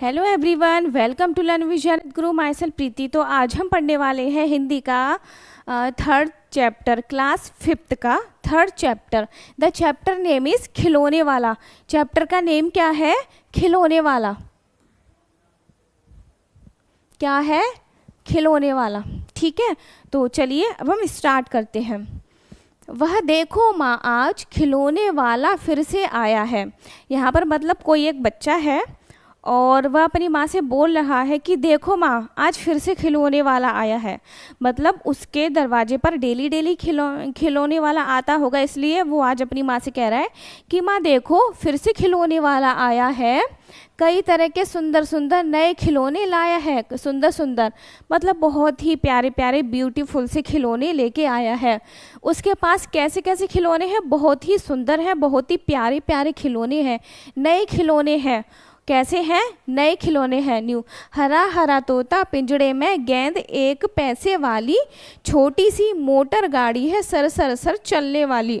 Hello everyone, welcome to learn vision guru my self प्रीति। तो आज हम पढ़ने वाले हैं हिंदी का थर्ड चैप्टर, क्लास फिफ्थ का third chapter. The chapter name is खिलौने वाला। चैप्टर का नेम क्या है? खिलौने वाला। क्या है? खिलौने वाला। ठीक है, तो चलिए अब हम स्टार्ट करते हैं। वह देखो माँ, आज खिलौने वाला फिर से आया है। यहाँ पर मतलब कोई एक बच्चा है और वह अपनी माँ से बोल रहा है कि देखो माँ, आज फिर से खिलौने वाला आया है। मतलब उसके दरवाजे पर डेली डेली खिलौने वाला आता होगा, इसलिए वो आज अपनी माँ से कह रहा है कि माँ देखो, फिर से खिलौने वाला आया है। कई तरह के सुंदर सुंदर नए खिलौने लाया है। सुंदर सुंदर मतलब बहुत ही प्यारे प्यारे ब्यूटीफुल से खिलौने लेके आया है। उसके पास कैसे कैसे खिलौने हैं? बहुत ही सुंदर हैं, बहुत ही प्यारे प्यारे खिलौने हैं, नए खिलौने हैं। कैसे हैं? नए खिलौने हैं, न्यू। हरा हरा तोता पिंजड़े में, गेंद एक पैसे वाली, छोटी सी मोटर गाड़ी है सर सर सर चलने वाली।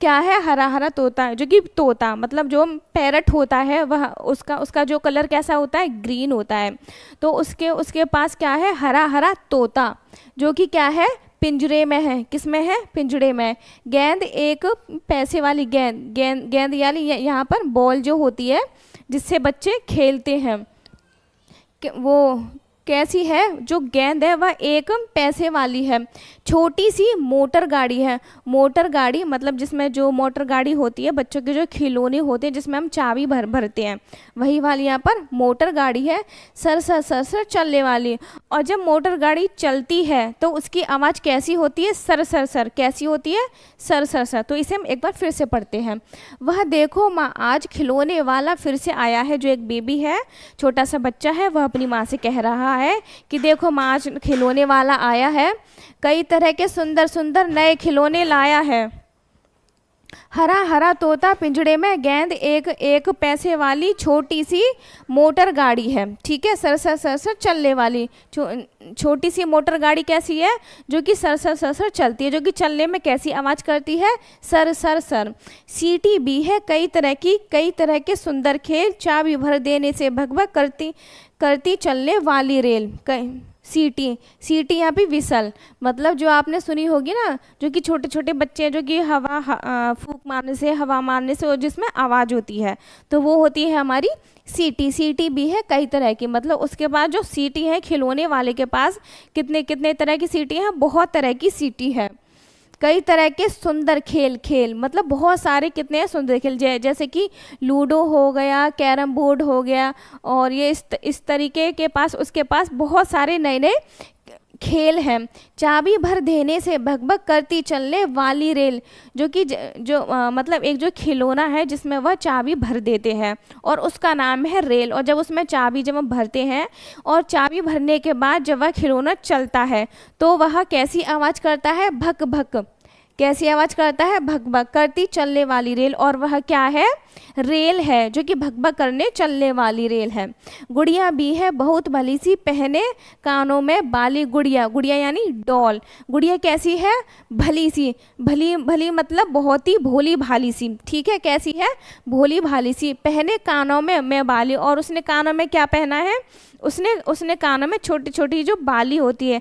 क्या है? हरा हरा तोता है, जो कि तोता मतलब जो पैरट होता है वह उसका जो कलर कैसा होता है? ग्रीन होता है। तो उसके पास क्या है? हरा हरा तोता, जो कि क्या है? पिंजरे में है। किस में है? पिंजरे में। गेंद एक पैसे वाली, गेंद गेंद गेंद यानी यहाँ पर बॉल जो होती है जिससे बच्चे खेलते हैं। वो कैसी है? जो गेंद है वह एक पैसे वाली है। छोटी सी मोटर गाड़ी है। मोटर गाड़ी मतलब जिसमें जो मोटर गाड़ी होती है, बच्चों के जो खिलौने होते हैं जिसमें हम चाबी भरते हैं, वही वाली यहाँ पर मोटर गाड़ी है। सर सर सर सर चलने वाली। और जब मोटर गाड़ी चलती है तो उसकी आवाज़ कैसी होती है? Sir sir sir. कैसी होती है? Sir sir sir. तो इसे हम एक बार फिर से पढ़ते हैं। वह देखो माँ, आज खिलौने वाला फिर से आया है। जो एक बेबी है, छोटा सा बच्चा है, वह अपनी माँ से कह रहा है कि देखो माँ, आज खिलौने वाला आया है। कई तरह के सुंदर सुंदर नए खिलौने लाया है। हरा हरा तोता पिंजड़े में, गेंद एक एक पैसे वाली, छोटी सी मोटर गाड़ी है। ठीक है, सर सर सर सर चलने वाली। छोटी सी मोटर गाड़ी कैसी है? जो कि सर सर सर सर चलती है। जो कि चलने में कैसी आवाज़ करती है? Sir sir sir. सीटी भी है कई तरह की, कई तरह के सुंदर खेल, चाबी भर देने से भगभग करती करती चलने वाली रेल। सीटी, सीटी यहाँ पे विसल मतलब जो आपने सुनी होगी ना, जो कि छोटे छोटे बच्चे हैं जो कि फूंक मारने से, हवा मारने से, और जिसमें आवाज़ होती है, तो वो होती है हमारी सीटी। सीटी भी है कई तरह की। मतलब उसके बाद जो सीटी है खिलौने वाले के पास कितने कितने तरह की सीटी हैं? बहुत तरह की सीटी है। कई तरह के सुंदर खेल, खेल मतलब बहुत सारे कितने हैं? सुंदर खेल, जैसे कि लूडो हो गया, कैरम बोर्ड हो गया, और ये इस तरीके के पास, उसके पास बहुत सारे नए नए खेल हैं। चाबी भर देने से भगभग करती चलने वाली रेल, जो कि मतलब एक जो खिलौना है जिसमें वह चाबी भर देते हैं और उसका नाम है रेल। और जब उसमें चाबी जब हम भरते हैं और चाबी भरने के बाद जब वह खिलौना चलता है तो वह कैसी आवाज़ करता है? भक भक। कैसी आवाज़ करता है? भक भक करती चलने वाली रेल। और वह क्या है? रेल है, जो कि भक भक करने चलने वाली रेल है। गुड़िया भी है बहुत भली सी, पहने कानों में बाली। गुड़िया, गुड़िया यानी डॉल। गुड़िया कैसी है? भली सी। भली भली मतलब बहुत ही भोली भाली सी। ठीक है, कैसी है? भोली भाली सी। पहने कानों में बाली। और उसने कानों में क्या पहना है? उसने कानों में छोटी छोटी जो बाली होती है,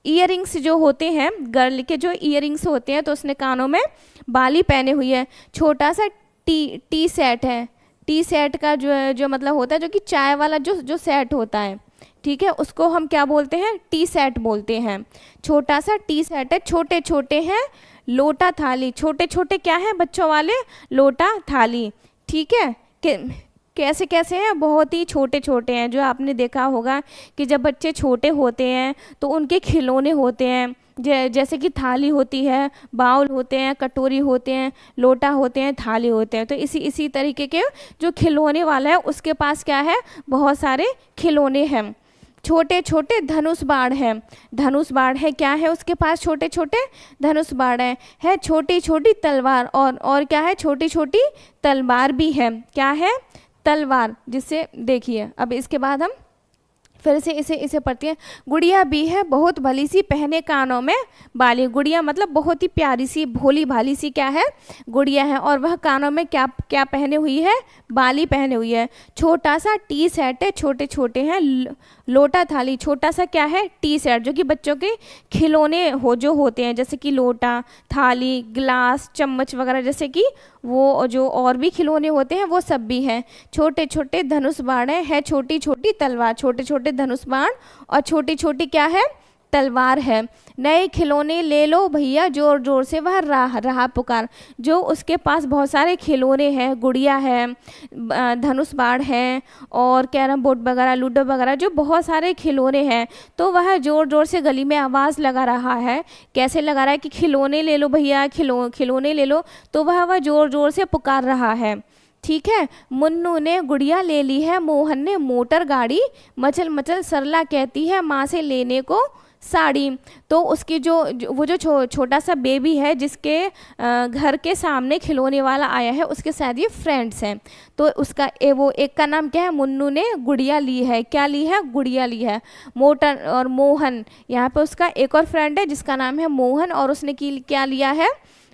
ईयरिंग्स जो होते हैं, गर्ल के जो ईयरिंग्स होते हैं, तो उसने कानों में बाली पहने हुई है। छोटा सा टी सेट है। टी सेट का जो मतलब होता है, जो कि चाय वाला जो सेट होता है, ठीक है, उसको हम क्या बोलते हैं? टी सेट बोलते हैं। छोटा सा टी सेट है। छोटे छोटे हैं लोटा थाली। छोटे छोटे क्या है बच्चों वाले? लोटा थाली। ठीक है, कैसे कैसे हैं? बहुत ही छोटे छोटे हैं। जो आपने देखा होगा कि जब बच्चे छोटे होते हैं तो उनके खिलौने होते हैं, जैसे कि थाली होती है, बाउल होते हैं, कटोरी होते हैं, लोटा होते हैं, थाली होते हैं। तो इसी तरीके के जो खिलौने वाला है उसके पास क्या है? बहुत सारे खिलौने हैं। छोटे छोटे धनुष बाण हैं। धनुष बाण है, क्या है उसके पास? छोटे छोटे धनुष बाण है। छोटी छोटी तलवार, और क्या है? छोटी छोटी तलवार भी है। क्या है? तलवार। जिससे देखिए, अब इसके बाद हम फिर से इसे इसे पढ़ती है। गुड़िया भी है बहुत भली सी, पहने कानों में बाली। गुड़िया मतलब बहुत ही प्यारी सी, भोली भाली सी क्या है, गुड़िया है। और वह कानों में क्या क्या पहने हुई है, बाली पहने हुई है। छोटा सा टी सेट है, छोटे छोटे हैं लोटा थाली। छोटा सा क्या है, टी सेट, जो कि बच्चों के खिलौने जो होते हैं, जैसे कि लोटा, थाली, ग्लास, चम्मच वगैरह, जैसे कि वो जो और भी खिलौने होते हैं वो सब भी हैं। छोटे छोटे धनुष बाण है, छोटी छोटी तलवार। छोटे छोटे धनुष बाण और छोटी छोटी क्या है, तलवार है। नए खिलौने ले लो भैया, जोर जोर से वह रहा पुकार। जो उसके पास बहुत सारे खिलौने हैं, गुड़िया है, धनुष बाण है, और कैरम बोर्ड वगैरह, लूडो वगैरह, जो बहुत सारे खिलौने हैं, तो वह जोर जोर से गली में आवाज़ लगा रहा है। कैसे लगा रहा है कि खिलौने ले लो भैया, खिलौने ले लो, तो वह जोर जोर से पुकार रहा है। ठीक है। मुन्नू ने गुड़िया ले ली है, मोहन ने मोटर गाड़ी, मचल मचल सरला कहती है माँ से लेने को साड़ी। तो उसकी वो जो छोटा सा बेबी है, जिसके घर के सामने खिलौने वाला आया है, उसके शायद ये फ्रेंड्स हैं। तो उसका वो एक का नाम क्या है, मुन्नू ने गुड़िया ली है। क्या ली है, गुड़िया ली है। मोटर और मोहन, यहाँ पे उसका एक और फ्रेंड है जिसका नाम है मोहन, और उसने क्या लिया है,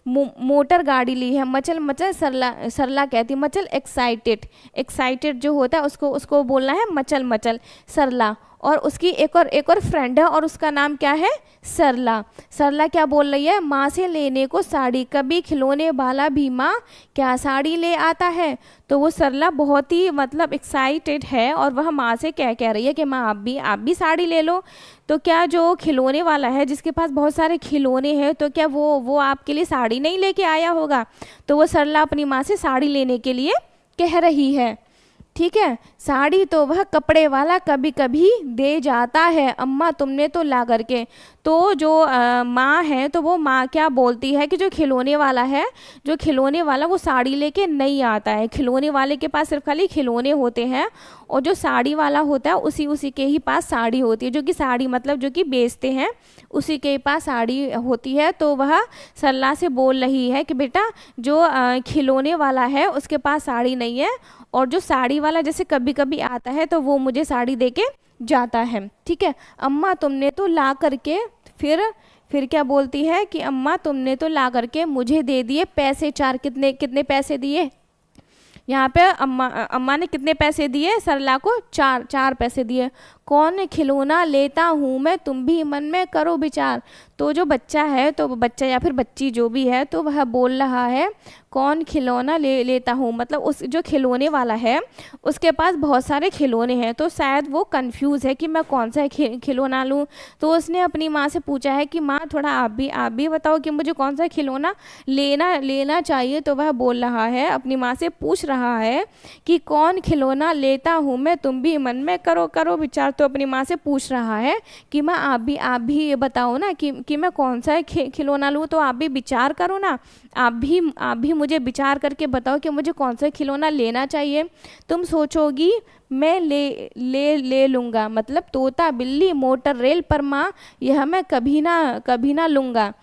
मोटर गाड़ी ली है। मचल मचल सरला कहती, मचल एक्साइटेड जो होता है उसको बोलना है मचल मचल सरला। और उसकी एक और फ्रेंड है, और उसका नाम क्या है, सरला। सरला क्या बोल रही है, माँ से लेने को साड़ी, कभी खिलौने वाला भी माँ क्या साड़ी ले आता है। तो वो सरला बहुत ही मतलब एक्साइटेड है, और वह माँ से कह रही है कि माँ आप भी साड़ी ले लो। तो क्या जो खिलौने वाला है, जिसके पास बहुत सारे खिलौने हैं, तो क्या वो आपके लिए साड़ी नहीं लेके आया होगा। तो वो सरला अपनी माँ से साड़ी लेने के लिए कह रही है। ठीक है। साड़ी तो वह कपड़े वाला कभी कभी दे जाता है, अम्मा तुमने तो ला करके। तो जो माँ है, तो वो माँ क्या बोलती है कि जो खिलौने वाला है, जो खिलौने वाला वो साड़ी लेके नहीं आता है। खिलौने वाले के पास सिर्फ खाली खिलौने होते हैं, और जो साड़ी वाला होता है उसी के ही पास साड़ी होती है। जो कि साड़ी मतलब जो कि बेचते हैं, उसी के पास साड़ी होती है। तो वह सरला से बोल रही है कि बेटा जो खिलौने वाला है उसके पास साड़ी नहीं है, और जो साड़ी वाला जैसे कभी कभी आता है तो वो मुझे साड़ी देके जाता है। ठीक है। अम्मा तुमने तो ला करके, फिर क्या बोलती है कि अम्मा तुमने तो ला करके मुझे दे दिए पैसे 4। कितने पैसे दिए, यहाँ पे अम्मा ने कितने पैसे दिए, सरला को 4 पैसे दिए। कौन खिलौना लेता हूँ मैं, तुम भी मन में करो विचार। तो जो बच्चा है, तो बच्चा या फिर बच्ची जो भी है, तो वह बोल रहा है कौन खिलौना लेता हूँ, मतलब उस जो खिलौने वाला है उसके पास बहुत सारे खिलौने हैं, तो शायद वो कंफ्यूज है कि मैं कौन सा खिलौना लूँ। तो उसने अपनी माँ से पूछा है कि माँ थोड़ा आप भी बताओ कि मुझे कौन सा खिलौना लेना चाहिए। तो वह बोल रहा है, अपनी माँ से पूछ रहा है कि कौन खिलौना लेता हूँ मैं, तुम भी मन में करो विचार। तो अपनी माँ से पूछ रहा है कि माँ आप भी ये बताओ ना कि मैं कौन सा खिलौना लूँ। तो आप भी विचार करो ना, आप भी मुझे विचार करके बताओ कि मुझे कौन सा खिलौना लेना चाहिए। तुम सोचोगी मैं ले लूँगा, मतलब तोता बिल्ली मोटर रेल, पर माँ यह मैं कभी ना लूँगा।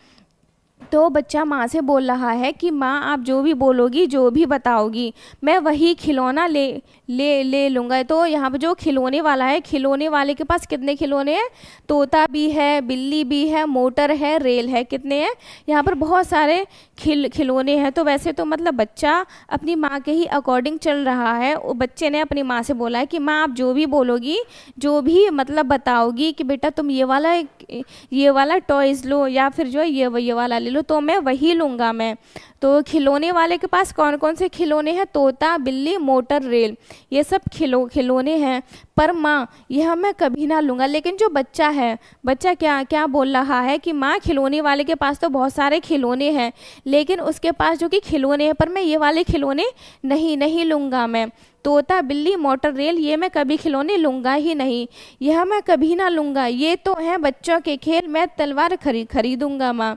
तो बच्चा माँ से बोल रहा है कि माँ आप जो भी बोलोगी, जो भी बताओगी, मैं वही खिलौना ले लूँगा। तो यहाँ पर जो खिलौने वाला है, खिलौने वाले के पास कितने खिलौने हैं, तोता भी है, बिल्ली भी है, मोटर है, रेल है। कितने हैं, यहाँ पर बहुत सारे खिलौने हैं। तो वैसे तो मतलब बच्चा अपनी माँ के ही अकॉर्डिंग चल रहा है। वो बच्चे ने अपनी माँ से बोला है कि माँ आप जो भी बोलोगी, जो भी मतलब बताओगी कि बेटा तुम ये वाला टॉयज़ लो, या फिर जो है ये वाला ले लो, तो मैं वही लूँगा मैं। तो खिलौने वाले के पास कौन कौन से खिलौने हैं, तोता बिल्ली मोटर रेल, ये सब खिलौने हैं, पर माँ यह मैं कभी ना लूँगा। लेकिन जो बच्चा है, बच्चा क्या बोल रहा है कि माँ खिलौने वाले के पास तो बहुत सारे खिलौने हैं, लेकिन उसके पास जो कि खिलौने हैं, पर मैं ये वाले खिलौने नहीं लूँगा। मैं तोता बिल्ली मोटर रेल ये मैं कभी खिलौने लूँगा ही नहीं, यह मैं कभी ना लूँगा। ये तो हैं बच्चों के खेल, मैं तलवार खरीदूँगा माँ।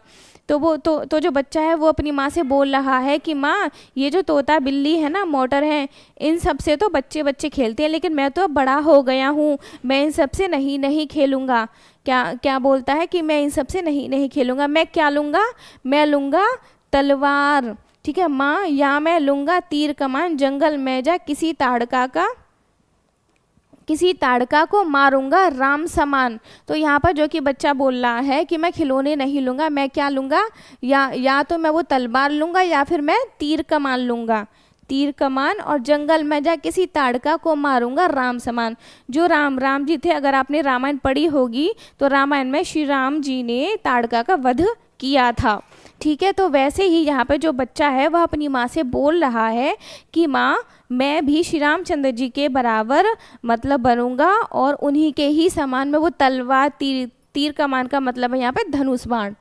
तो वो तो जो बच्चा है वो अपनी माँ से बोल रहा है कि माँ ये जो तोता बिल्ली है ना, मोटर है, इन सब से तो बच्चे खेलते हैं, लेकिन मैं तो अब बड़ा हो गया हूँ, मैं इन सब से नहीं खेलूँगा। क्या बोलता है कि मैं इन सब से नहीं खेलूँगा। मैं क्या लूँगा, मैं लूँगा तलवार। ठीक है माँ, या मैं लूँगा तीर कमान, जंगल में जा किसी ताड़का का किसी ताड़का को मारूंगा राम समान। तो यहाँ पर जो कि बच्चा बोल रहा है कि मैं खिलौने नहीं लूँगा, मैं क्या लूँगा, या तो मैं वो तलवार लूँगा या फिर मैं तीर कमान लूँगा, तीर कमान, और जंगल में जा किसी ताड़का को मारूंगा राम समान। जो राम जी थे, अगर आपने रामायण पढ़ी होगी तो रामायण में श्री राम जी ने ताड़का का वध किया था। ठीक है, तो वैसे ही यहाँ पे जो बच्चा है वह अपनी माँ से बोल रहा है कि माँ मैं भी श्री रामचंद्र जी के बराबर मतलब बनूंगा और उन्हीं के ही समान में वो तलवार तीर कमान का मतलब है यहाँ पे धनुष बाण।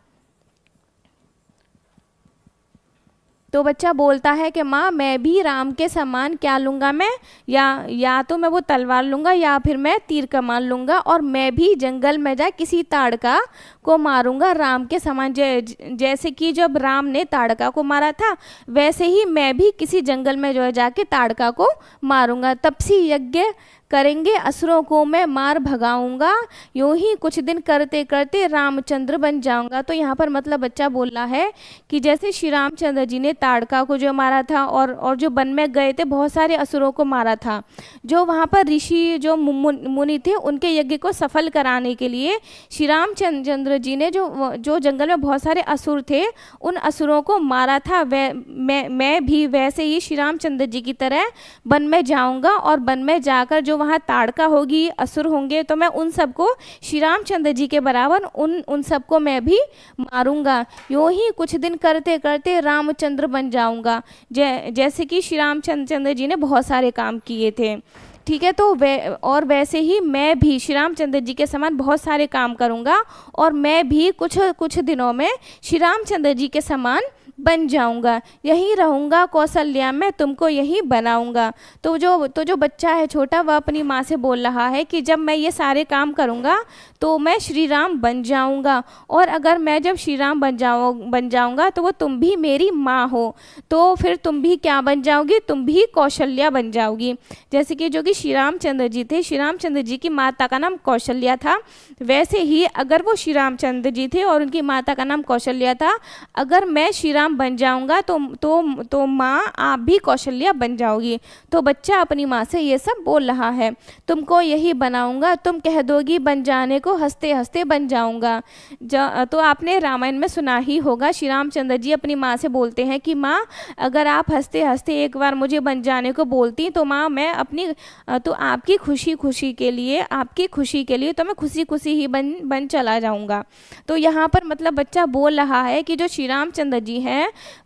तो बच्चा बोलता है कि माँ मैं भी राम के समान क्या लूँगा, मैं या तो मैं वो तलवार लूँगा या फिर मैं तीर कमान लूँगा, और मैं भी जंगल में जा किसी ताड़का को मारूंगा राम के समान। जैसे कि जब राम ने ताड़का को मारा था वैसे ही मैं भी किसी जंगल में जो है जाके ताड़का को मारूंगा। तपसी यज्ञ करेंगे असुरों को मैं मार भगाऊंगा, यूं ही कुछ दिन करते करते रामचंद्र बन जाऊंगा। तो यहाँ पर मतलब बच्चा बोल रहा है कि जैसे श्री रामचंद्र जी ने ताड़का को जो मारा था और जो वन में गए थे बहुत सारे असुरों को मारा था, जो वहाँ पर ऋषि जो मुनि थे उनके यज्ञ को सफल कराने के लिए श्री रामचंद्र जी ने जो जंगल में बहुत सारे असुर थे उन असुरों को मारा था, मैं भी वैसे ही श्री रामचंद्र जी की तरह वन में जाऊंगा, और वन में जाकर जो वहाँ ताड़का होगी असुर होंगे तो मैं उन सबको श्री रामचंद्र जी के बराबर उन सबको मैं भी मारूंगा। यूं ही कुछ दिन करते करते रामचंद्र बन जाऊंगा, जैसे कि श्री रामचंद्र जी ने बहुत सारे काम किए थे। ठीक है, तो वैसे ही मैं भी श्री रामचंद्र जी के समान बहुत सारे काम करूंगा और मैं भी कुछ दिनों में श्री रामचंद्र जी के समान बन जाऊंगा, यहीं रहूंगा कौशल्या में तुमको यहीं बनाऊंगा। तो जो बच्चा है छोटा वह अपनी माँ से बोल रहा है कि जब मैं ये सारे काम करूंगा तो मैं श्री राम बन जाऊंगा, और अगर मैं जब श्री राम बन जाऊंगा तो वो तुम भी मेरी माँ हो, तो फिर तुम भी क्या बन जाओगी, तुम भी कौशल्या बन जाओगी। जैसे कि जो कि श्री रामचंद्र जी थे, श्री रामचंद्र जी की माता का नाम कौशल्या था, वैसे ही अगर वो श्री रामचंद्र जी थे और उनकी माता का नाम कौशल्या था, अगर मैं श्री राम बन जाऊंगा तो माँ आप भी कौशल्या बन जाओगी। तो बच्चा अपनी माँ से ये सब बोल रहा है, तुमको यही बनाऊंगा, तुम कह दोगी बन जाने को हंसते हंसते बन जाऊंगा। तो आपने रामायण में सुना ही होगा, श्री रामचंद्र जी अपनी माँ से बोलते हैं कि माँ अगर आप हंसते हंसते एक बार मुझे बन जाने को बोलती तो माँ मैं तो आपकी खुशी के लिए तो मैं खुशी ही बन चला जाऊंगा। तो यहाँ पर मतलब बच्चा बोल रहा है कि जो श्री रामचंद्र जी हैं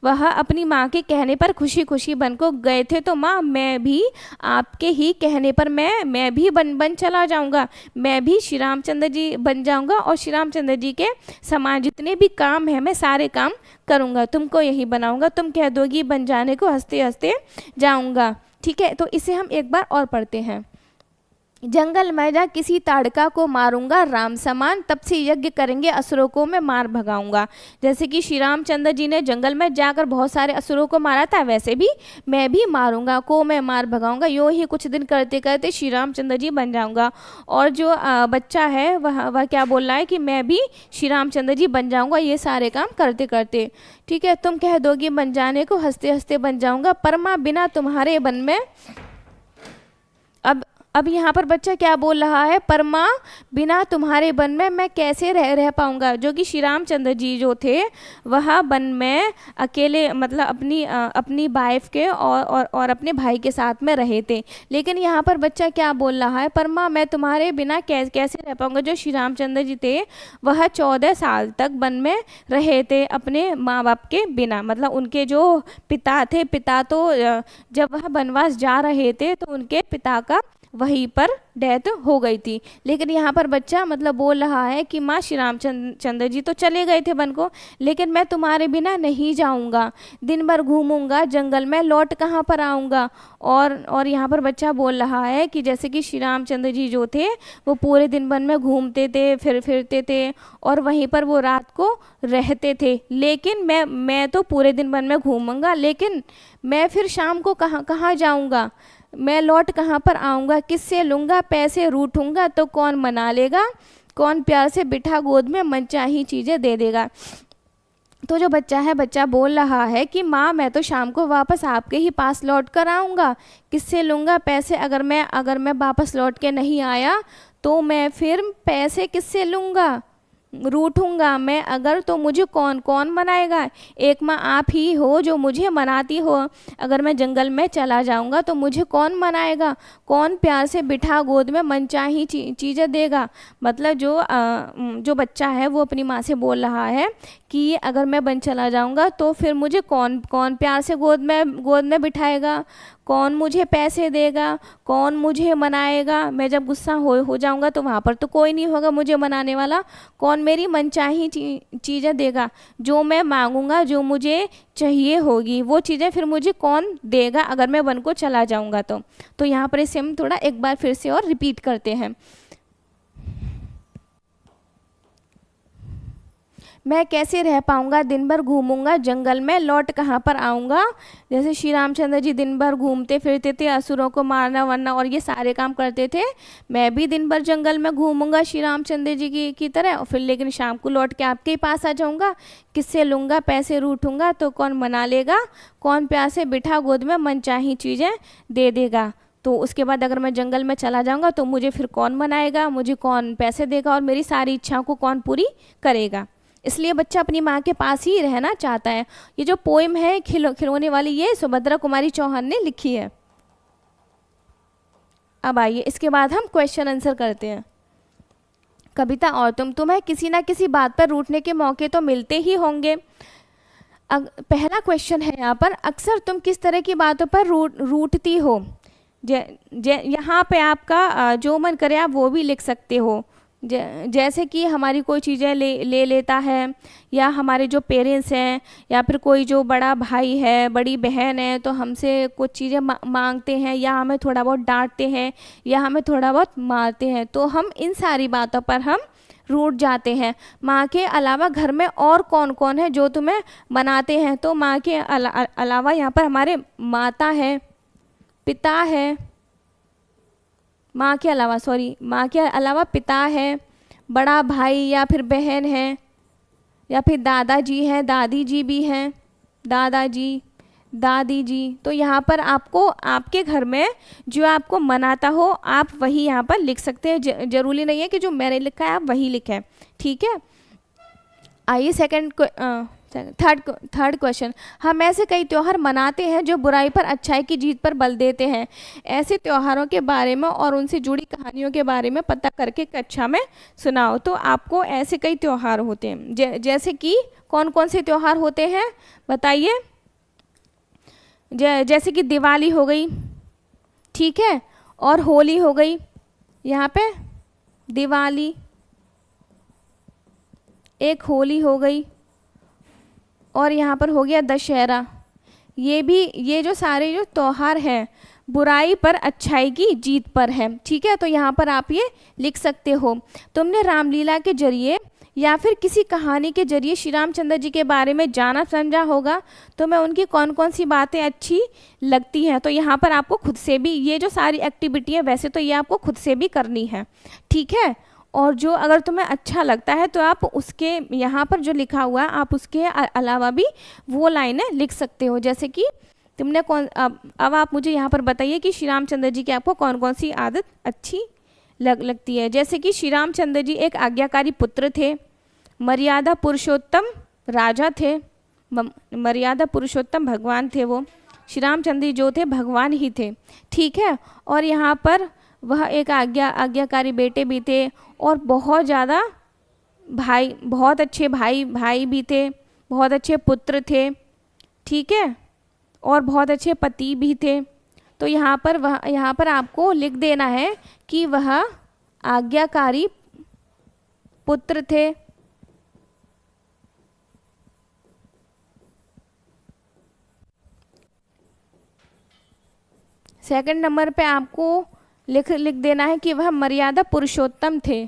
वह अपनी माँ के कहने पर खुशी बन को गए थे, तो माँ मैं भी आपके ही कहने पर मैं भी बन चला जाऊंगा, मैं भी श्री रामचंद्र जी बन जाऊंगा और श्री रामचंद्र जी के समान जितने भी काम है मैं सारे काम करूंगा, तुमको यही बनाऊंगा, तुम कह दोगी बन जाने को हंसते हंसते जाऊंगा। ठीक है, तो इसे हम एक बार और पढ़ते हैं। जंगल में जा किसी ताड़का को मारूंगा राम समान, तब से यज्ञ करेंगे असुरों को मैं मार भगाऊंगा। जैसे कि श्री रामचंद्र जी ने जंगल में जाकर बहुत सारे असुरों को मारा था, वैसे भी मैं भी मारूंगा को मैं मार भगाऊंगा, यूँ ही कुछ दिन करते करते श्री रामचंद्र जी बन जाऊंगा। और जो बच्चा है वह क्या बोल रहा है कि मैं भी श्री रामचंद्र जी बन जाऊंगा ये सारे काम करते करते। ठीक है, तुम कह दोगी बन जाने को हंसते हंसते बन जाऊंगा, परमा बिना तुम्हारे वन में। अब यहाँ पर बच्चा क्या बोल रहा है, परमा बिना तुम्हारे वन में मैं कैसे रह पाऊँगा। जो कि श्री रामचंद्र जी जो थे वह वन में अकेले मतलब अपनी वाइफ के और अपने भाई के साथ में रहे थे, लेकिन यहाँ पर बच्चा क्या बोल रहा है, परमा मैं तुम्हारे बिना कैसे रह पाऊँगा। जो श्री रामचंद्र जी थे वह 14 साल तक वन में रहे थे अपने माँ बाप के बिना, मतलब उनके जो पिता थे, पिता तो जब वह वनवास जा रहे थे तो उनके पिता का वहीं पर डेथ हो गई थी। लेकिन यहाँ पर बच्चा मतलब बोल रहा है कि माँ श्री रामचंद्र जी तो चले गए थे वन को, लेकिन मैं तुम्हारे बिना नहीं जाऊँगा, दिन भर घूमूंगा जंगल में, लौट कहाँ पर आऊँगा। और यहाँ पर बच्चा बोल रहा है कि जैसे कि श्री रामचंद्र जी जो थे वो पूरे दिन वन में घूमते थे फिरते थे और वहीं पर वो रात को रहते थे, लेकिन मैं तो पूरे दिन वन में घूमूंगा, लेकिन मैं फिर शाम को कहाँ जाऊँगा, मैं लौट कहाँ पर आऊँगा, किससे लूँगा पैसे, रूठूंगा तो कौन मना लेगा, कौन प्यार से बिठा गोद में मनचाही चीज़ें दे देगा। तो जो बच्चा है, बच्चा बोल रहा है कि माँ मैं तो शाम को वापस आपके ही पास लौट कर आऊँगा, किससे लूँगा पैसे? अगर मैं वापस लौट के नहीं आया तो मैं फिर पैसे किससे लूँगा? रूठूंगा मैं अगर, तो मुझे कौन कौन मनाएगा? एक माँ आप ही हो जो मुझे मनाती हो। अगर मैं जंगल में चला जाऊंगा तो मुझे कौन मनाएगा? कौन प्यार से बिठा गोद में मनचाही चीज़ें देगा? मतलब जो बच्चा है वो अपनी माँ से बोल रहा है कि अगर मैं बन चला जाऊंगा तो फिर मुझे कौन कौन प्यार से गोद में बिठाएगा? कौन मुझे पैसे देगा? कौन मुझे मनाएगा? मैं जब गुस्सा हो जाऊंगा तो वहाँ पर तो कोई नहीं होगा मुझे मनाने वाला। कौन मेरी मनचाही चीज़ें देगा? जो मैं मांगूंगा, जो मुझे चाहिए होगी वो चीज़ें फिर मुझे कौन देगा अगर मैं वन को चला जाऊंगा तो यहाँ पर इसे हम थोड़ा एक बार फिर से और रिपीट करते हैं। मैं कैसे रह पाऊँगा, दिन भर घूमूंगा जंगल में, लौट कहाँ पर आऊँगा? जैसे श्री रामचंद्र जी दिन भर घूमते फिरते थे, असुरों को मारना वरना और ये सारे काम करते थे। मैं भी दिन भर जंगल में घूमूंगा श्री रामचंद्र जी की तरह, और फिर लेकिन शाम को लौट के आपके ही पास आ जाऊँगा। किससे लूँगा पैसे? रूठूंगा तो कौन मना लेगा? कौन प्यार से बिठा गोद में मनचाही चीज़ें दे देगा? तो उसके बाद अगर मैं जंगल में चला जाऊँगा तो मुझे फिर कौन मनाएगा? मुझे कौन पैसे देगा? और मेरी सारी इच्छाओं को कौन पूरी करेगा? इसलिए बच्चा अपनी माँ के पास ही रहना चाहता है। ये जो पोइम है खिलौने वाली, ये सुभद्रा कुमारी चौहान ने लिखी है। अब आइए इसके बाद हम क्वेश्चन आंसर करते हैं। कविता और तुम्हें किसी ना किसी बात पर रूठने के मौके तो मिलते ही होंगे। पहला क्वेश्चन है यहाँ पर, अक्सर तुम किस तरह की बातों पर रूठती हो? यहाँ पे आपका जो मन करे आप वो भी लिख सकते हो। जैसे कि हमारी कोई चीज़ें ले लेता है, या हमारे जो पेरेंट्स हैं, या फिर कोई जो बड़ा भाई है, बड़ी बहन है, तो हमसे कुछ चीज़ें मांगते हैं, या हमें थोड़ा बहुत डांटते हैं, या हमें थोड़ा बहुत मारते हैं, तो हम इन सारी बातों पर हम रूठ जाते हैं। माँ के अलावा घर में और कौन कौन है जो तुम्हें मनाते हैं? तो माँ के अलावा यहाँ पर हमारे माता है, पिता है, माँ के अलावा पिता है, बड़ा भाई या फिर बहन है, या फिर दादाजी हैं, दादी जी भी हैं, दादाजी, दादी जी। तो यहाँ पर आपको आपके घर में जो आपको मनाता हो आप वही यहाँ पर लिख सकते हैं। जरूरी नहीं है कि जो मैंने लिखा है आप वही लिखें, ठीक है। आइए थर्ड क्वेश्चन, हम ऐसे कई त्यौहार मनाते हैं जो बुराई पर अच्छाई की जीत पर बल देते हैं। ऐसे त्योहारों के बारे में और उनसे जुड़ी कहानियों के बारे में पता करके कक्षा में सुनाओ। तो आपको ऐसे कई त्यौहार होते हैं, जैसे कि कौन कौन से त्यौहार होते हैं बताइए? जैसे कि दिवाली हो गई, ठीक है, और होली हो गई। यहाँ पे दिवाली, एक होली हो गई, और यहाँ पर हो गया दशहरा। ये जो सारे जो त्यौहार हैं बुराई पर अच्छाई की जीत पर है, ठीक है। तो यहाँ पर आप ये लिख सकते हो। तुमने रामलीला के जरिए या फिर किसी कहानी के जरिए श्री रामचंद्र जी के बारे में जाना समझा होगा, तो मैं उनकी कौन कौन सी बातें अच्छी लगती हैं? तो यहाँ पर आपको खुद से भी ये जो सारी एक्टिविटी है वैसे तो ये आपको खुद से भी करनी है, ठीक है। और जो अगर तुम्हें अच्छा लगता है तो आप उसके यहाँ पर जो लिखा हुआ है आप उसके अलावा भी वो लाइनें लिख सकते हो। जैसे कि तुमने अब आप मुझे यहाँ पर बताइए कि श्री रामचंद्र जी की आपको कौन कौन सी आदत अच्छी लगती है। जैसे कि श्री रामचंद्र जी एक आज्ञाकारी पुत्र थे, मर्यादा पुरुषोत्तम राजा थे, मर्यादा पुरुषोत्तम भगवान थे। वो श्री रामचंद्र जी जो थे भगवान ही थे, ठीक है। और यहाँ पर वह एक आज्ञाकारी बेटे भी थे, और बहुत ज़्यादा बहुत अच्छे भाई भी थे, बहुत अच्छे पुत्र थे, ठीक है, और बहुत अच्छे पति भी थे। तो यहाँ पर आपको लिख देना है कि वह आज्ञाकारी पुत्र थे। सेकंड नंबर पे आपको लिख देना है कि वह मर्यादा पुरुषोत्तम थे।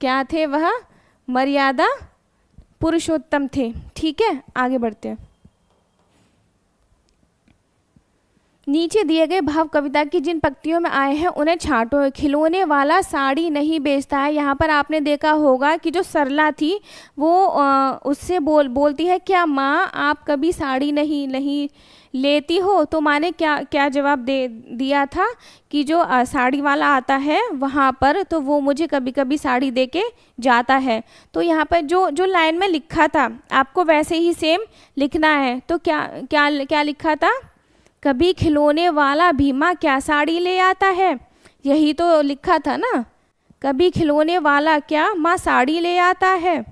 क्या थे? वह मर्यादा पुरुषोत्तम थे, ठीक है। आगे बढ़ते हैं। नीचे दिए गए भाव कविता की जिन पंक्तियों में आए हैं उन्हें छांटो। खिलौने वाला साड़ी नहीं बेचता है। यहाँ पर आपने देखा होगा कि जो सरला थी वो उससे बोलती है, क्या माँ आप कभी साड़ी नहीं नहीं लेती हो? तो माँ ने क्या क्या जवाब दे दिया था कि जो साड़ी वाला आता है वहाँ पर, तो वो मुझे कभी कभी साड़ी दे के जाता है। तो यहाँ पर जो जो लाइन में लिखा था आपको वैसे ही सेम लिखना है। तो क्या क्या क्या लिखा था? कभी खिलौने वाला भी माँ क्या साड़ी ले आता है, यही तो लिखा था ना। कभी खिलौने वाला क्या माँ साड़ी ले आता है।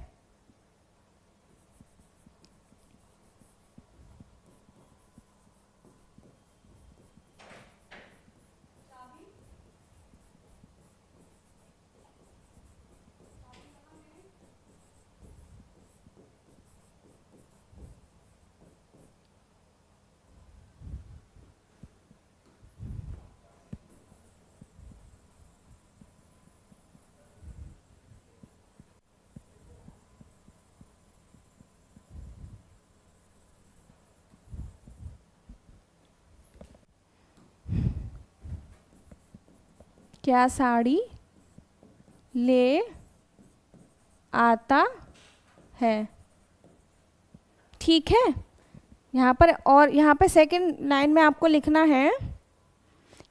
क्या साड़ी ले आता है। ठीक है, यहाँ पर और यहाँ पर सेकंड लाइन में आपको लिखना है,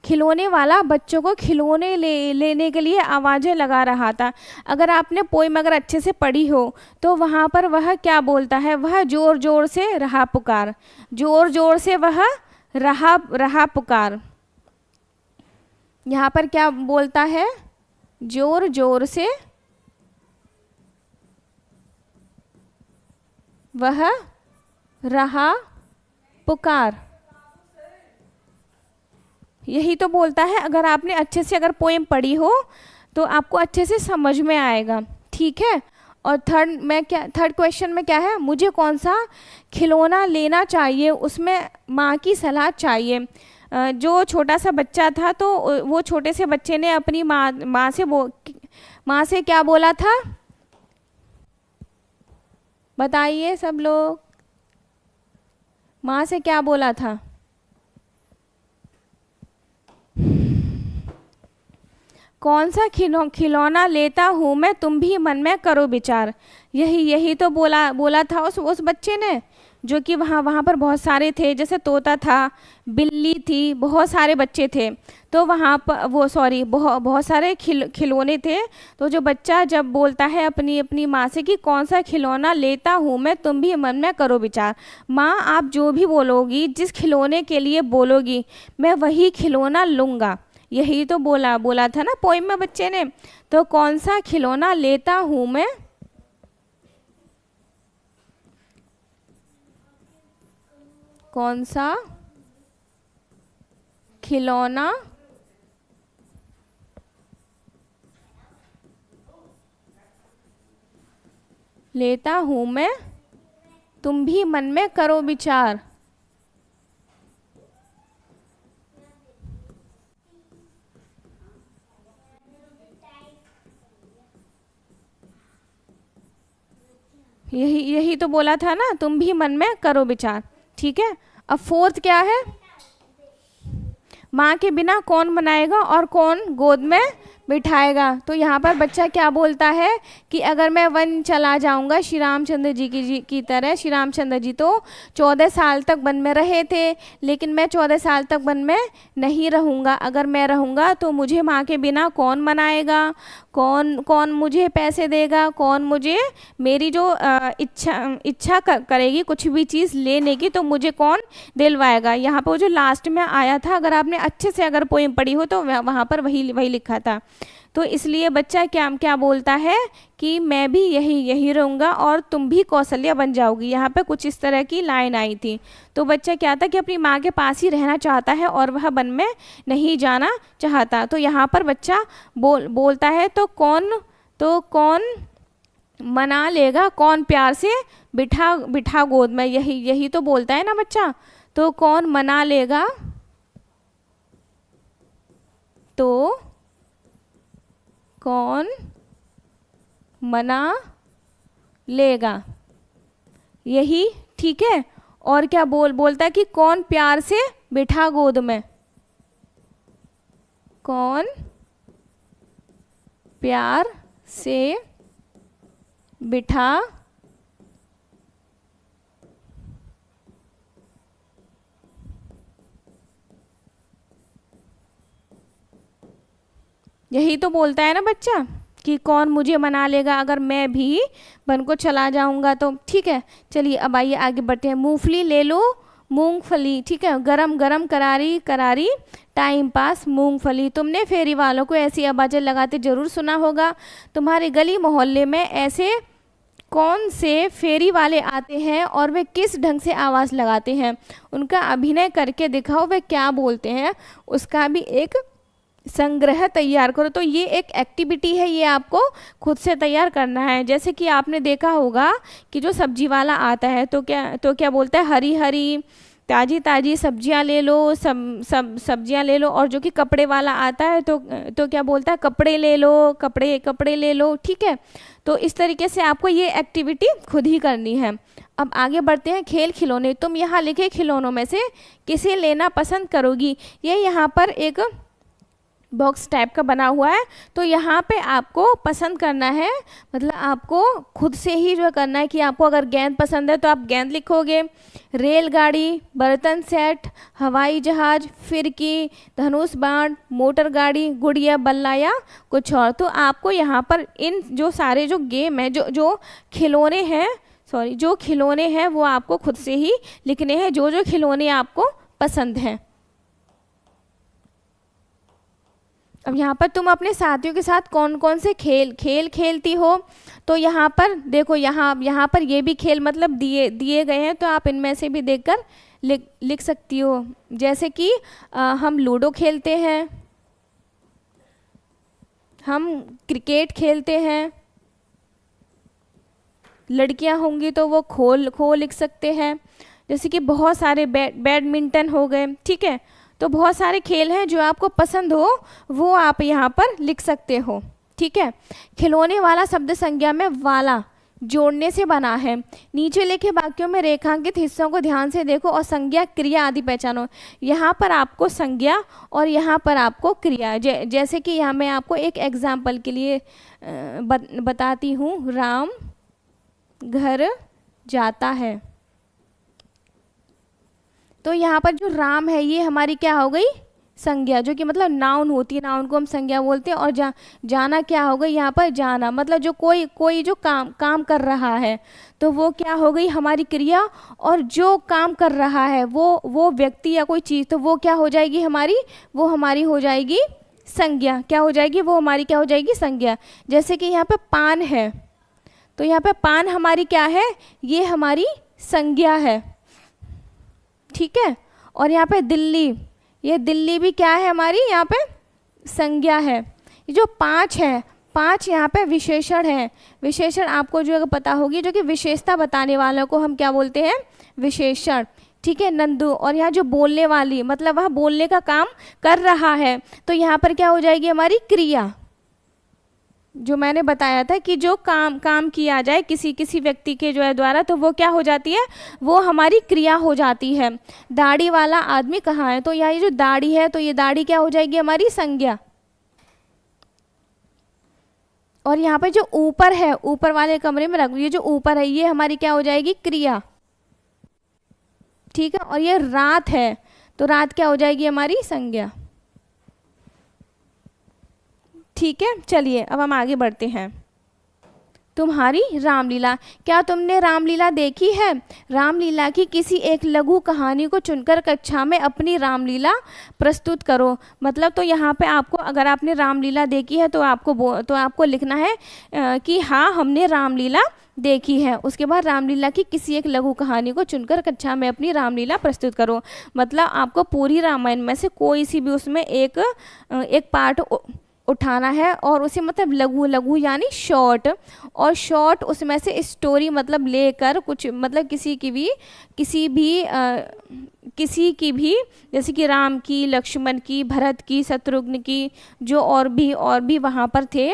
खिलौने वाला बच्चों को खिलौने लेने के लिए आवाज़ें लगा रहा था। अगर आपने पोइम अगर अच्छे से पढ़ी हो तो वहाँ पर वह क्या बोलता है? वह जोर जोर से रहा पुकार। जोर जोर से वह रहा पुकार। यहाँ पर क्या बोलता है? जोर जोर से वह रहा पुकार, यही तो बोलता है। अगर आपने अच्छे से अगर पोएम पढ़ी हो तो आपको अच्छे से समझ में आएगा। ठीक है, और थर्ड क्वेश्चन में क्या है? मुझे कौन सा खिलौना लेना चाहिए, उसमें माँ की सलाह चाहिए। जो छोटा सा बच्चा था तो वो छोटे से बच्चे ने अपनी माँ से क्या बोला था? बताइए सब लोग, माँ से क्या बोला था? कौन सा खिलौना लेता हूँ मैं, तुम भी मन में करो विचार। यही तो बोला था उस बच्चे ने, जो कि वहाँ पर बहुत सारे थे, जैसे तोता था, बिल्ली थी, बहुत सारे बच्चे थे। तो वहाँ पर बहुत सारे खिलौने थे। तो जो बच्चा जब बोलता है अपनी अपनी माँ से कि कौन सा खिलौना लेता हूँ मैं, तुम भी मन में करो विचार। माँ आप जो भी बोलोगी, जिस खिलौने के लिए बोलोगी, मैं वही खिलौना लूँगा। यही तो बोला था ना पोइम में बच्चे ने। तो कौन सा खिलौना लेता हूँ मैं, कौन सा खिलौना लेता हूँ मैं, तुम भी मन में करो विचार। यही तो बोला था ना, तुम भी मन में करो विचार। ठीक है, अब फोर्थ क्या है? माँ के बिना कौन बनाएगा और कौन गोद में बिठाएगा। तो यहाँ पर बच्चा क्या बोलता है कि अगर मैं वन चला जाऊँगा श्री रामचंद्र जी की तरह। श्री रामचंद्र जी तो 14 साल तक वन में रहे थे, लेकिन मैं 14 साल तक वन में नहीं रहूँगा। अगर मैं रहूँगा तो मुझे माँ के बिना कौन बनाएगा, कौन मुझे पैसे देगा, कौन मुझे मेरी जो इच्छा करेगी कुछ भी चीज़ लेने की, तो मुझे कौन दिलवाएगा। यहाँ पर जो लास्ट में आया था, अगर आपने अच्छे से अगर पोएम पढ़ी हो तो वहाँ पर वही लिखा था। तो इसलिए बच्चा क्या क्या बोलता है कि मैं भी यही रहूँगा और तुम भी कौशल्या बन जाओगी। यहाँ पे कुछ इस तरह की लाइन आई थी। तो बच्चा क्या था कि अपनी माँ के पास ही रहना चाहता है और वह वन में नहीं जाना चाहता। तो यहाँ पर बच्चा बोलता है, तो कौन मना लेगा, कौन प्यार से बिठा गोद में। यही तो बोलता है ना बच्चा। तो कौन मना लेगा, तो कौन मना लेगा, यही। ठीक है, और क्या बोलता है कि कौन प्यार से बिठा गोद में, कौन प्यार से बिठा यही तो बोलता है ना बच्चा कि कौन मुझे मना लेगा अगर मैं भी बन को चला जाऊंगा तो। ठीक है, चलिए अब आइए आगे बढ़ते हैं। मूंगफली ले लो मूंगफली, ठीक है, गरम गरम करारी करारी टाइम पास मूंगफली। तुमने फेरी वालों को ऐसी आवाज़ें लगाते जरूर सुना होगा। तुम्हारे गली मोहल्ले में ऐसे कौन से फेरी वाले आते हैं और वे किस ढंग से आवाज़ लगाते हैं, उनका अभिनय करके दिखाओ, वे क्या बोलते हैं, उसका भी एक संग्रह तैयार करो। तो ये एक एक्टिविटी है, ये आपको खुद से तैयार करना है। जैसे कि आपने देखा होगा कि जो सब्जी वाला आता है तो क्या बोलता है, हरी हरी ताज़ी ताज़ी सब्जियां ले लो, सब सब्जियां ले लो। और जो कि कपड़े वाला आता है तो क्या बोलता है, कपड़े ले लो, कपड़े ले लो। ठीक है, तो इस तरीके से आपको ये एक्टिविटी खुद ही करनी है। अब आगे बढ़ते हैं। खेल खिलौने, तुम यहाँ लिखे खिलौनों में से किसे लेना पसंद करोगी। ये यहाँ पर एक बॉक्स टाइप का बना हुआ है, तो यहाँ पे आपको पसंद करना है, मतलब आपको खुद से ही जो करना है कि आपको अगर गेंद पसंद है तो आप गेंद लिखोगे, रेलगाड़ी, बर्तन सेट, हवाई जहाज, फिरकी, धनुष बाण, मोटर गाड़ी, गुड़िया, बल्ला या कुछ और। तो आपको यहाँ पर इन जो सारे जो गेम है, जो खिलौने हैं, जो खिलौने हैं वो आपको खुद से ही लिखने हैं, जो खिलौने आपको पसंद हैं। अब यहाँ पर तुम अपने साथियों के साथ कौन कौन से खेल खेलती हो, तो यहाँ पर देखो, यहाँ पर ये भी खेल मतलब दिए गए हैं, तो आप इनमें से भी देखकर लिख सकती हो। जैसे कि हम लूडो खेलते हैं, हम क्रिकेट खेलते हैं, लड़कियां होंगी तो वो खो लिख सकते हैं। जैसे कि बहुत सारे बैडमिंटन हो गए। ठीक है, तो बहुत सारे खेल हैं, जो आपको पसंद हो वो आप यहाँ पर लिख सकते हो। ठीक है, खिलौने वाला शब्द संज्ञा में वाला जोड़ने से बना है। नीचे लिखे वाक्यों में रेखांकित हिस्सों को ध्यान से देखो और संज्ञा, क्रिया आदि पहचानो। यहाँ पर आपको संज्ञा और यहाँ पर आपको क्रिया, जैसे कि यहाँ मैं आपको एक एग्जाम्पल के लिए बताती हूँ। राम घर जाता है, तो यहाँ पर जो राम है ये हमारी क्या हो गई, संज्ञा, जो कि मतलब नाउन होती है, नाउन को हम संज्ञा बोलते हैं। और जाना क्या हो गई, यहाँ पर जाना मतलब जो कोई जो काम कर रहा है, तो वो क्या हो गई हमारी क्रिया। और जो काम कर रहा है वो व्यक्ति या कोई चीज़, तो वो क्या हो जाएगी हमारी, वो हमारी हो जाएगी संज्ञा। क्या हो जाएगी, वो हमारी क्या हो जाएगी, संज्ञा। जैसे कि यहाँ पे पान है, तो यहाँ पे पान हमारी क्या है, ये हमारी संज्ञा है। ठीक है, और यहाँ पे दिल्ली, ये दिल्ली भी क्या है हमारी, यहाँ पे संज्ञा है। ये जो पाँच है, पाँच यहाँ पे विशेषण है। विशेषण आपको जो है पता होगी, जो कि विशेषता बताने वालों को हम क्या बोलते हैं, विशेषण। ठीक है, नंदू, और यहाँ जो बोलने वाली मतलब वह बोलने का काम कर रहा है, तो यहाँ पर क्या हो जाएगी हमारी क्रिया। जो मैंने बताया था कि जो काम किया जाए किसी व्यक्ति के जो है द्वारा, तो वो क्या हो जाती है, वो हमारी क्रिया हो जाती है। दाढ़ी वाला आदमी कहाँ है, तो यहाँ ये जो दाढ़ी है, तो ये दाढ़ी क्या हो जाएगी हमारी संज्ञा। और यहाँ पे जो ऊपर है, ऊपर वाले कमरे में रख, ये जो ऊपर है ये हमारी क्या हो जाएगी, क्रिया। ठीक है, और ये रात है, तो रात क्या हो जाएगी हमारी संज्ञा। ठीक है, चलिए अब हम आगे बढ़ते हैं। तुम्हारी रामलीला, क्या तुमने रामलीला देखी है। रामलीला की किसी एक लघु कहानी को चुनकर कक्षा में अपनी रामलीला प्रस्तुत करो। मतलब तो यहाँ पे आपको, अगर आपने रामलीला देखी है तो आपको लिखना है कि हाँ हमने रामलीला देखी है। उसके बाद रामलीला की किसी एक लघु कहानी को चुनकर कक्षा में अपनी रामलीला प्रस्तुत करो। मतलब आपको पूरी रामायण में से कोई सी भी उसमें एक पार्ट उठाना है, और उसे मतलब लघु यानी शॉर्ट, और शॉर्ट उसमें से स्टोरी मतलब लेकर कुछ मतलब किसी की भी जैसे कि राम की, लक्ष्मण की, भरत की, शत्रुघ्न की, जो और भी वहाँ पर थे,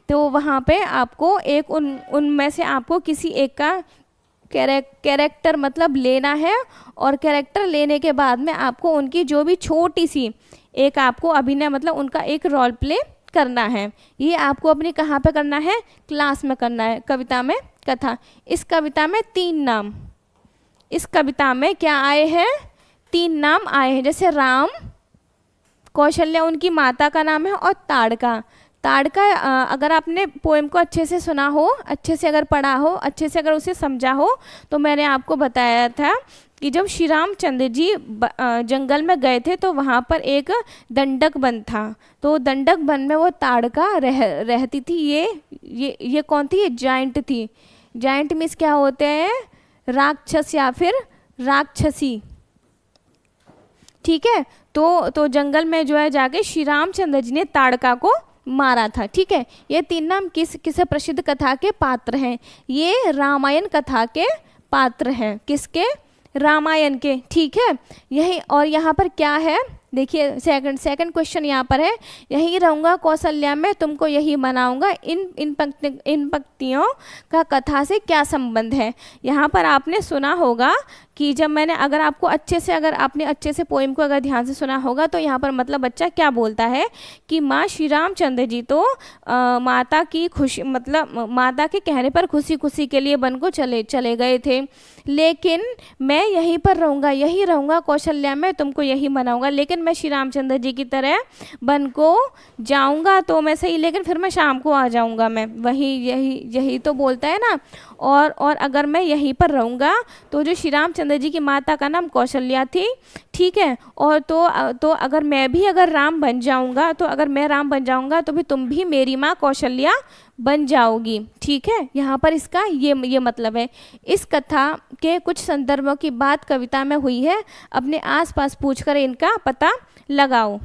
तो वहाँ पे आपको एक उनमें से आपको किसी एक का कैरेक्टर मतलब लेना है, और कैरेक्टर लेने के बाद में आपको उनकी जो भी छोटी सी एक आपको अभिनय मतलब उनका एक रोल प्ले करना है। ये आपको अपनी कहाँ पे करना है, क्लास में करना है। कविता में कथा, इस कविता में 3 नाम, इस कविता में क्या आए हैं, 3 नाम आए हैं। जैसे राम, कौशल्या उनकी माता का नाम है, और ताड़का। ताड़का अगर आपने पोएम को अच्छे से सुना हो, अच्छे से अगर पढ़ा हो, अच्छे से अगर उसे समझा हो, तो मैंने आपको बताया था कि जब श्री रामचंद्र जी जंगल में गए थे तो वहाँ पर एक दंडक वन था। तो दंडक वन में वो ताड़का रहती थी। ये कौन थी, ये जाइंट थी। जाइंट मीन्स क्या होते हैं, राक्षस या फिर राक्षसी। ठीक है, तो जंगल में जो है जाके श्री रामचंद्र जी ने ताड़का को मारा था। ठीक है, ये 3 नाम किस प्रसिद्ध कथा के पात्र हैं, ये रामायण कथा के पात्र हैं। किसके, रामायण के। ठीक है, यही। और यहाँ पर क्या है, देखिए सेकंड क्वेश्चन यहाँ पर है, यही रहूँगा कौशल्या में तुमको यही मनाऊंगा, इन पंक्तियों का कथा से क्या संबंध है। यहाँ पर आपने सुना होगा कि जब मैंने अगर आपने अच्छे से पोएम को अगर ध्यान से सुना होगा तो यहाँ पर मतलब बच्चा क्या बोलता है कि माँ श्री रामचंद्र जी तो माता की खुशी मतलब माता के कहने पर खुशी खुशी के लिए वन को चले गए थे, लेकिन मैं यहीं पर रहूँगा, यही रहूँगा कौशल्या में तुमको यही मनाऊंगा, लेकिन मैं श्री रामचंद्र जी की तरह वन को जाऊँगा तो मैं सही, लेकिन फिर मैं शाम को आ जाऊँगा। मैं वही यही तो बोलता है ना। और अगर मैं यहीं पर रहूँगा तो जो श्री रामचंद्र जी की माता का नाम कौशल्या थी। ठीक है, और तो अगर मैं भी अगर राम बन जाऊँगा, तो अगर मैं राम बन जाऊँगा तो भी तुम भी मेरी माँ कौशल्या बन जाओगी। ठीक है, यहाँ पर इसका ये मतलब है। इस कथा के कुछ संदर्भों की बात कविता में हुई है, अपने आसपास पूछकर इनका पता लगाओ।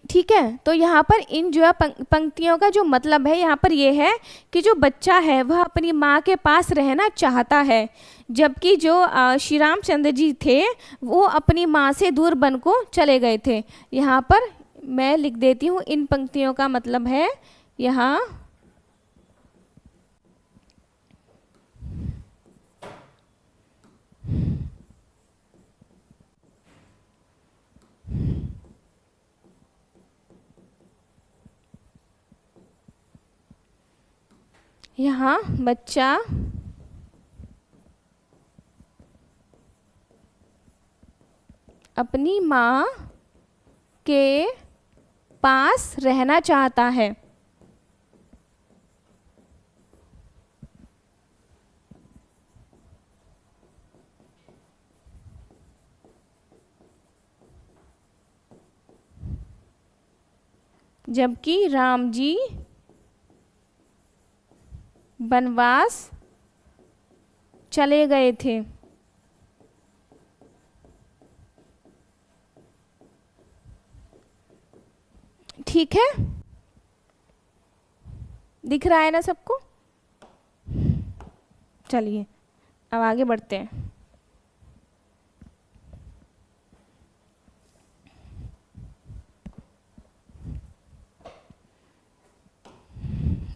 ठीक है, तो यहाँ पर इन जो है पंक्तियों का जो मतलब है यहाँ पर ये है कि जो बच्चा है वह अपनी माँ के पास रहना चाहता है, जबकि जो श्री रामचंद्र जी थे वो अपनी माँ से दूर वन को चले गए थे। यहाँ पर मैं लिख देती हूँ, इन पंक्तियों का मतलब है यहाँ बच्चा अपनी माँ के पास रहना चाहता है। जबकि राम जी वनवास चले गए थे। ठीक है, दिख रहा है ना सबको। चलिए अब आगे बढ़ते हैं।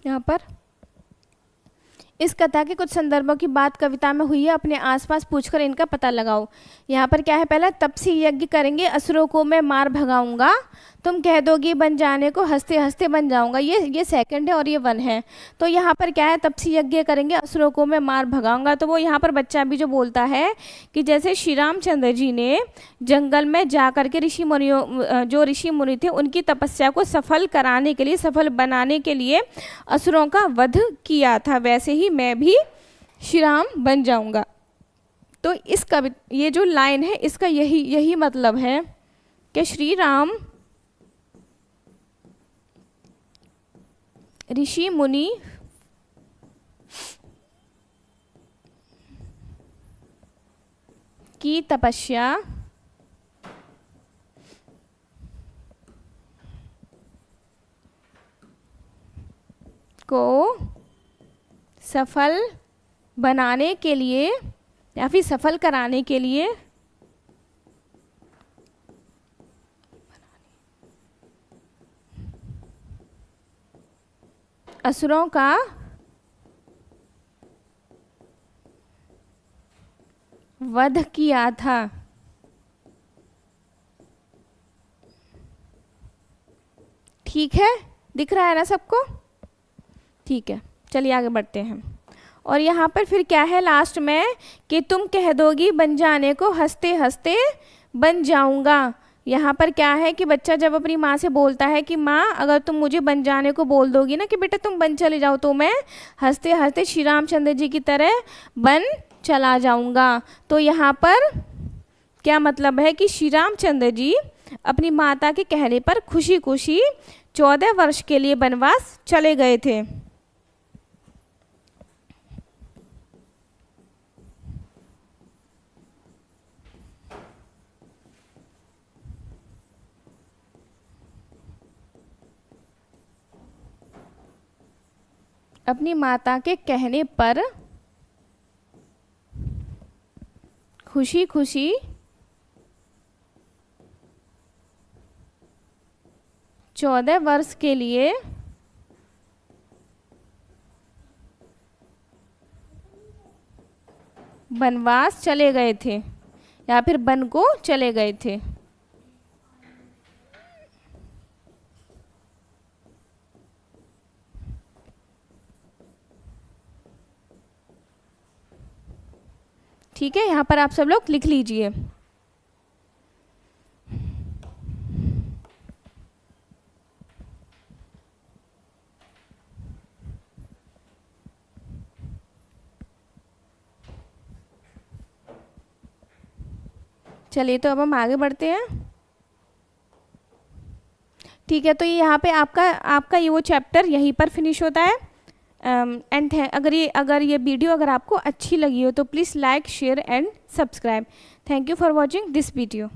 यहाँ पर इस कथा के कुछ संदर्भों की बात कविता में हुई है, अपने आसपास पूछकर इनका पता लगाओ। यहाँ पर क्या है, पहला तपसी यज्ञ करेंगे असुरों को मैं मार भगाऊंगा, तुम कह दोगी बन जाने को हंसते हंसते बन जाऊंगा। ये सेकंड है और ये 1 है। तो यहाँ पर क्या है, तपसी यज्ञ करेंगे असुरों को मैं मार भगाऊंगा। तो वो यहाँ पर बच्चा भी जो बोलता है कि जैसे श्री रामचंद्र जी ने जंगल में जा कर के जो ऋषि मुनि थे उनकी तपस्या को सफल कराने के लिए, सफल बनाने के लिए असुरों का वध किया था, वैसे ही मैं भी श्री राम बन जाऊंगा। तो इस ये जो लाइन है इसका यही मतलब है कि श्री राम ऋषि मुनि की तपस्या को सफल बनाने के लिए या फिर सफल कराने के लिए असुरों का वध किया था। ठीक है, दिख रहा है ना सबको? ठीक है, चलिए आगे बढ़ते हैं। और यहाँ पर फिर क्या है लास्ट में कि तुम कह दोगी बन जाने को, हंसते हंसते बन जाऊंगा। यहाँ पर क्या है कि बच्चा जब अपनी माँ से बोलता है कि माँ अगर तुम मुझे बन जाने को बोल दोगी ना कि बेटा तुम बन चले जाओ, तो मैं हंसते हंसते श्री रामचंद्र जी की तरह बन चला जाऊंगा। तो यहाँ पर क्या मतलब है कि श्री रामचंद्र जी अपनी माता के कहने पर खुशी खुशी 14 वर्ष के लिए वनवास चले गए थे। अपनी माता के कहने पर खुशी खुशी 14 वर्ष के लिए वनवास चले गए थे या फिर वन को चले गए थे। ठीक है, यहाँ पर आप सब लोग लिख लीजिए। चलिए तो अब हम आगे बढ़ते हैं। ठीक है, तो ये यहाँ पे आपका ये वो चैप्टर यहीं पर फिनिश होता है। एंड अगर ये वीडियो अगर आपको अच्छी लगी हो तो please like share and subscribe. Thank you for watching this video.